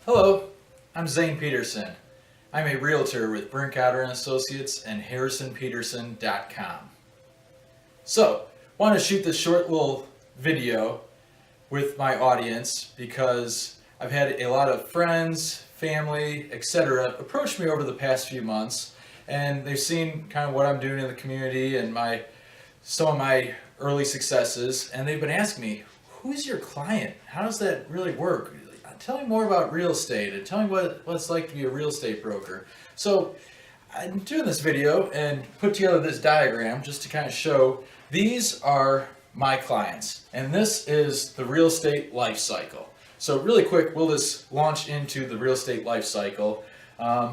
Hello, I'm Zane Peterson. I'm a realtor with Brinkotter and Associates and HarrisonPeterson.com. So, want to shoot this short little video with my audience because I've had a lot of friends, family, etc. approach me over the past few months, and they've seen kind of what I'm doing in the community and some of my early successes, and they've been asking me, "Who's your client? How does that really work? Tell me more about real estate and tell me what it's like to be a real estate broker." So I'm doing this video and put together this diagram just to kind of show these are my clients and this is the real estate life cycle. So really quick, we'll just launch into the real estate life cycle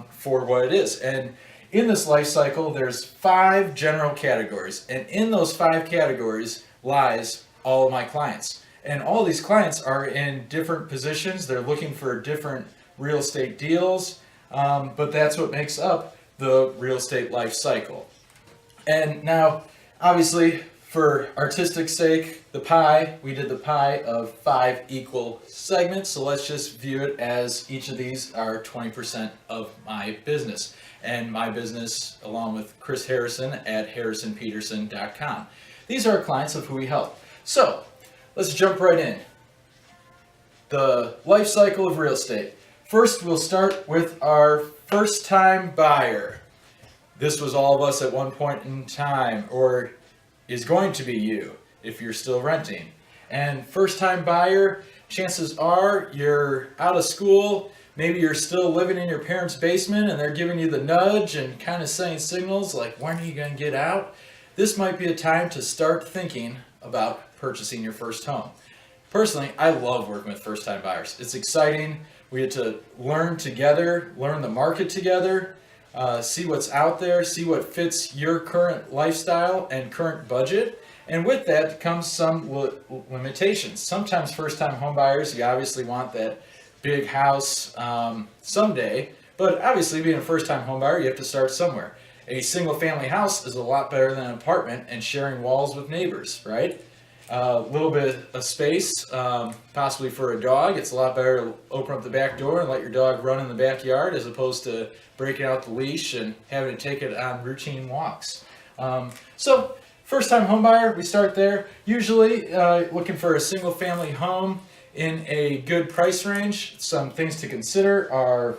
for what it is. And in this life cycle, there's 5 general categories, and in those 5 categories lies all of my clients. And all these clients are in different positions. They're looking for different real estate deals, but that's what makes up the real estate life cycle. And now, obviously, for artistic sake, the pie, we did the pie of 5 equal segments. So let's just view it as each of these are 20% of my business. And my business, along with Chris Harrison at HarrisonPeterson.com. These are clients of who we help. So let's jump right in. The life cycle of real estate. First, we'll start with our first-time buyer. This was all of us at one point in time, or is going to be you if you're still renting. And first-time buyer, chances are you're out of school, maybe you're still living in your parents' basement and they're giving you the nudge and kind of saying signals like, when are you going to get out? This might be a time to start thinking about purchasing your first home. Personally, I love working with first-time buyers. It's exciting. We get to learn together, learn the market together, see what's out there, see what fits your current lifestyle and current budget. And with that comes some limitations. Sometimes first-time home buyers, you obviously want that big house someday, but obviously being a first-time home buyer, you have to start somewhere. A single-family house is a lot better than an apartment and sharing walls with neighbors, right? A little bit of space, possibly for a dog. It's a lot better to open up the back door and let your dog run in the backyard as opposed to breaking out the leash and having to take it on routine walks. So first-time home buyer, we start there. Usually looking for a single-family home in a good price range. Some things to consider are,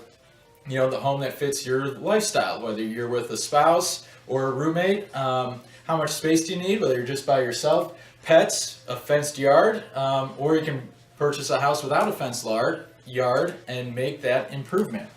the home that fits your lifestyle, whether you're with a spouse or a roommate. How much space do you need, whether you're just by yourself? Pets, a fenced yard, or you can purchase a house without a fenced yard and make that improvement.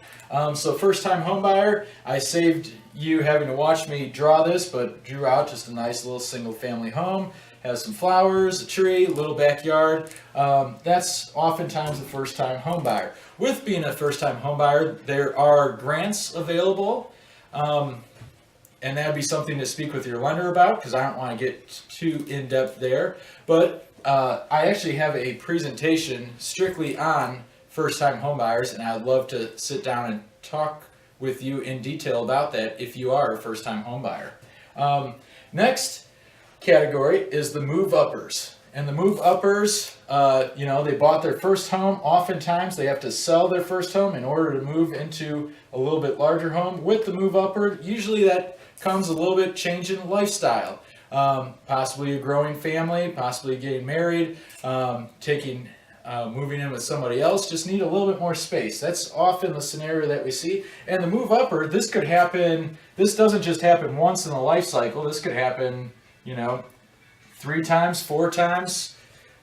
So first-time home buyer, I saved you having to watch me draw this, but drew out just a nice little single-family home. Has some flowers, a tree, a little backyard. That's oftentimes a first-time home buyer. With being a first-time home buyer, there are grants available. And that would be something to speak with your lender about because I don't want to get too in-depth there. But I actually have a presentation strictly on first-time homebuyers, and I'd love to sit down and talk with you in detail about that if you are a first-time homebuyer. Next category is the move-uppers. And the move-uppers, they bought their first home. Oftentimes, they have to sell their first home in order to move into a little bit larger home. With the move-upper, usually that comes a little bit change in lifestyle. Possibly a growing family, possibly getting married, moving in with somebody else, just need a little bit more space. That's often the scenario that we see. And the move-upper, this doesn't just happen once in the life cycle. This could happen, 3 times, 4 times,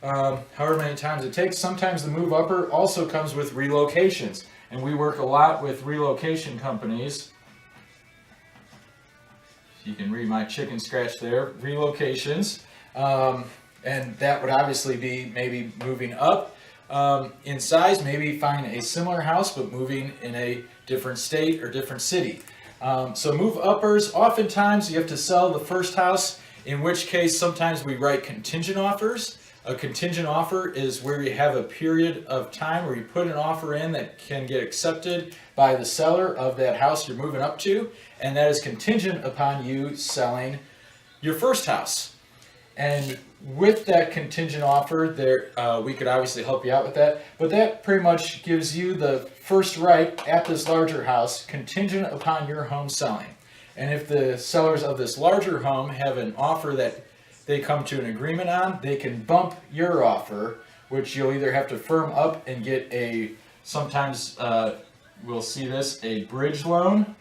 however many times it takes. Sometimes the move-upper also comes with relocations. And we work a lot with relocation companies. You can read my chicken scratch there, relocations. And that would obviously be maybe moving up in size, maybe find a similar house, but moving in a different state or different city. So move-uppers, oftentimes you have to sell the first house, in which case sometimes we write contingent offers. A contingent offer is where you have a period of time where you put an offer in that can get accepted by the seller of that house you're moving up to, and that is contingent upon you selling your first house. And with that contingent offer, there we could obviously help you out with that, but that pretty much gives you the first right at this larger house contingent upon your home selling. And if the sellers of this larger home have an offer that they come to an agreement on, they can bump your offer, which you'll either have to firm up and get sometimes we'll see this, a bridge loan.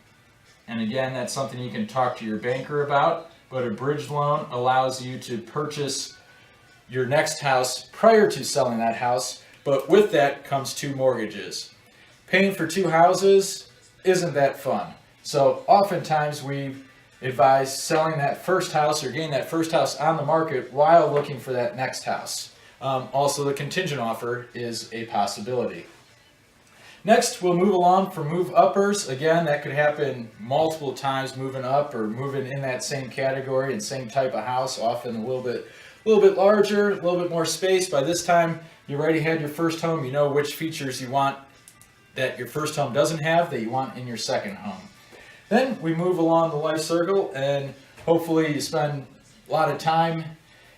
And again, that's something you can talk to your banker about. But a bridge loan allows you to purchase your next house prior to selling that house, but with that comes 2 mortgages. Paying for 2 houses isn't that fun. So oftentimes we advise selling that first house or getting that first house on the market while looking for that next house. Also, the contingent offer is a possibility. Next, we'll move along for move uppers. Again, that could happen multiple times, moving up or moving in that same category and same type of house, often a little bit larger, a little bit more space. By this time, you already had your first home. You know which features you want that your first home doesn't have that you want in your second home. Then we move along the life circle, and hopefully you spend a lot of time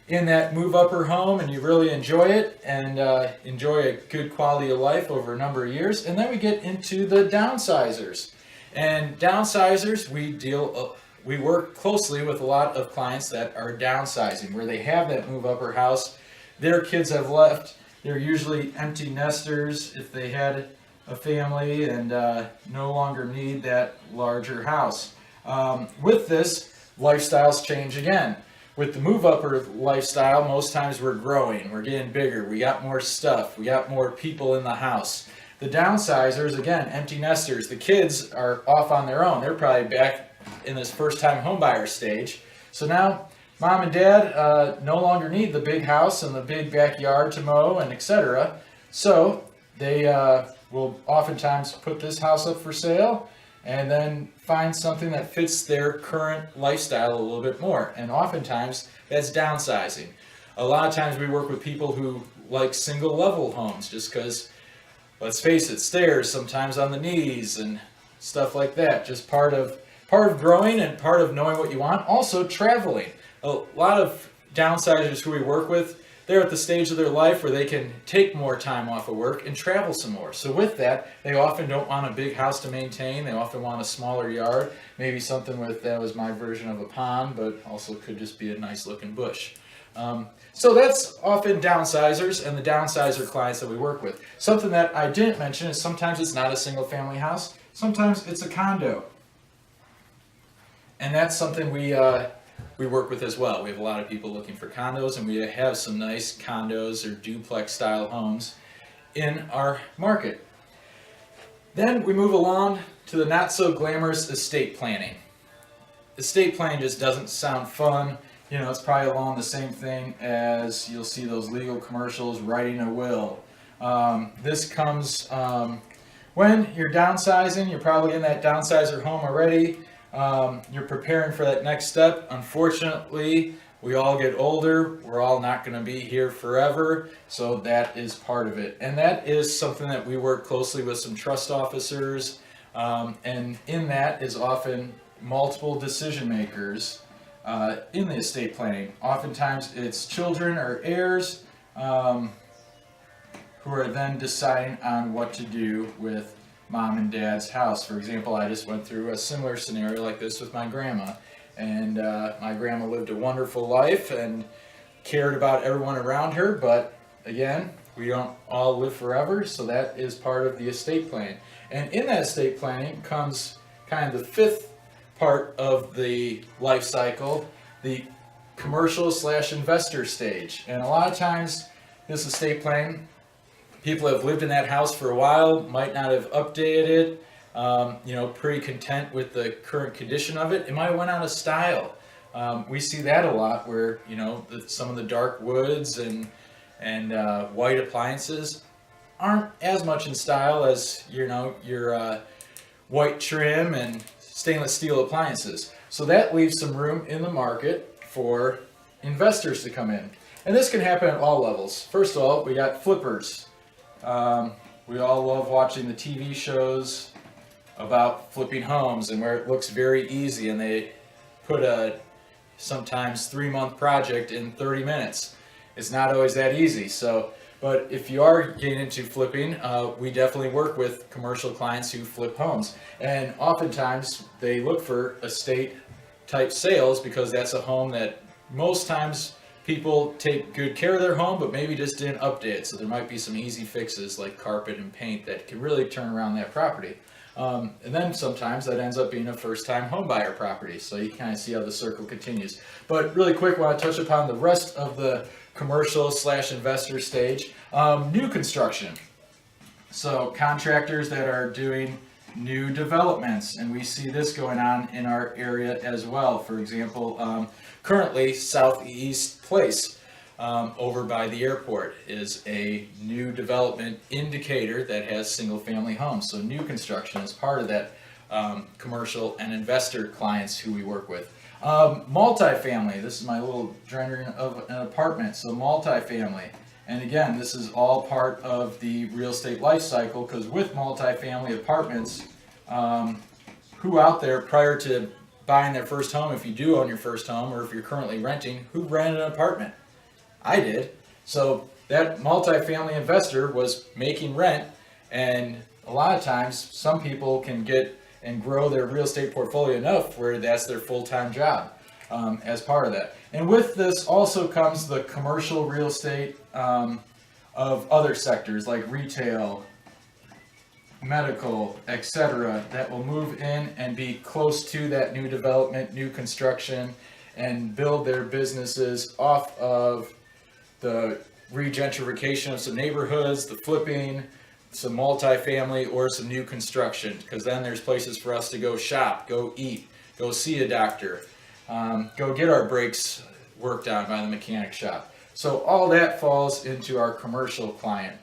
in that move upper home and you really enjoy it and enjoy a good quality of life over a number of years. And then we get into the downsizers. And downsizers, we work closely with a lot of clients that are downsizing, where they have that move upper house, their kids have left, they're usually empty nesters if they had a family and no longer need that larger house. With this, lifestyles change again. With the move upper lifestyle, most times we're growing, we're getting bigger, we got more stuff, we got more people in the house. The downsizers, again, empty nesters, the kids are off on their own. They're probably back in this first time homebuyer stage. So now mom and dad no longer need the big house and the big backyard to mow and etc. So they will oftentimes put this house up for sale and then find something that fits their current lifestyle a little bit more. And oftentimes that's downsizing. A lot of times we work with people who like single level homes just because, let's face it, stairs sometimes on the knees and stuff like that. Just part of growing and part of knowing what you want. Also traveling. A lot of downsizers who we work with, they're at the stage of their life where they can take more time off of work and travel some more. So with that, they often don't want a big house to maintain. They often want a smaller yard, maybe something with, that was my version of a pond, but also could just be a nice looking bush. So that's often downsizers and the downsizer clients that we work with. Something that I didn't mention is sometimes it's not a single family house. Sometimes it's a condo. And that's something we work with as well. We have a lot of people looking for condos, and we have some nice condos or duplex style homes in our market. Then we move along to the not so glamorous estate planning. Estate planning just doesn't sound fun. You know, it's probably along the same thing as you'll see those legal commercials, writing a will. This comes when you're downsizing. You're probably in that downsizer home already. You're preparing for that next step. Unfortunately, we all get older. We're all not going to be here forever. So that is part of it. And that is something that we work closely with some trust officers. And in that is often multiple decision makers in the estate planning. Oftentimes it's children or heirs who are then deciding on what to do with mom and dad's house. For example, I just went through a similar scenario like this with my grandma. And my grandma lived a wonderful life and cared about everyone around her. But again, we don't all live forever, so that is part of the estate plan. And in that estate planning comes kind of the fifth part of the life cycle, the commercial/investor stage. And a lot of times this estate planning, people have lived in that house for a while, might not have updated it, pretty content with the current condition of it. It might have went out of style. We see that a lot where, some of the dark woods and white appliances aren't as much in style as, your white trim and stainless steel appliances. So that leaves some room in the market for investors to come in. And this can happen at all levels. First of all, we got flippers. We all love watching the TV shows about flipping homes and where it looks very easy, and they put a sometimes 3-month project in 30 minutes. It's not always that easy. So, but if you are getting into flipping, we definitely work with commercial clients who flip homes. And oftentimes they look for estate type sales because that's a home that most times people take good care of their home, but maybe just didn't update it. So there might be some easy fixes like carpet and paint that can really turn around that property. And then sometimes that ends up being a first-time home buyer property. So you kind of see how the circle continues. But really quick, I want to touch upon the rest of the commercial/investor stage. New construction. So contractors that are doing new developments, and we see this going on in our area as well. For example, currently Southeast Place over by the airport is a new development indicator that has single-family homes. So new construction is part of that commercial and investor clients who we work with. Multifamily, this is my little rendering of an apartment. So multifamily, and again, this is all part of the real estate life cycle, because with multifamily apartments, who out there prior to buying their first home, if you do own your first home, or if you're currently renting, who rented an apartment? I did. So that multifamily investor was making rent, and a lot of times some people can get and grow their real estate portfolio enough where that's their full-time job as part of that. And with this also comes the commercial real estate of other sectors like retail, medical, etc., that will move in and be close to that new development, new construction, and build their businesses off of the regentrification of some neighborhoods, the flipping, some multifamily, or some new construction, because then there's places for us to go shop, go eat, go see a doctor, go get our brakes worked on by the mechanic shop. So all that falls into our commercial client.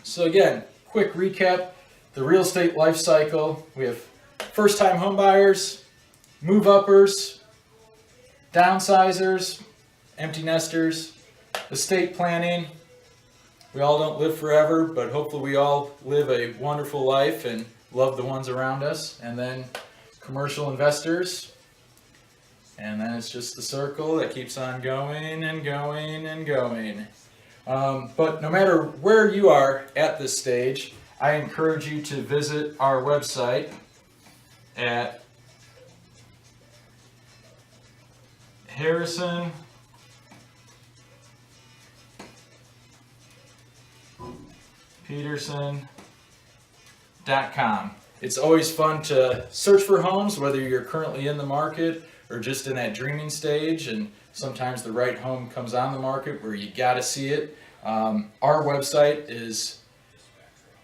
So again, quick recap, the real estate life cycle. We have first-time home buyers, move-uppers, downsizers, empty nesters, estate planning. We all don't live forever, but hopefully we all live a wonderful life and love the ones around us. And then commercial investors. And then it's just the circle that keeps on going and going and going. But no matter where you are at this stage, I encourage you to visit our website at HarrisonPeterson.com. It's always fun to search for homes, whether you're currently in the market or just in that dreaming stage, and sometimes the right home comes on the market where you got to see it. Our website is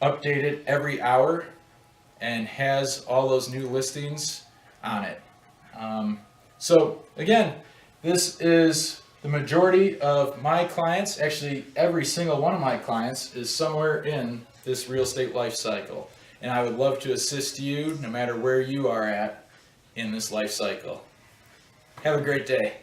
updated every hour and has all those new listings on it. So again, this is the majority of my clients. Actually, every single one of my clients is somewhere in this real estate life cycle. And I would love to assist you no matter where you are at in this life cycle. Have a great day.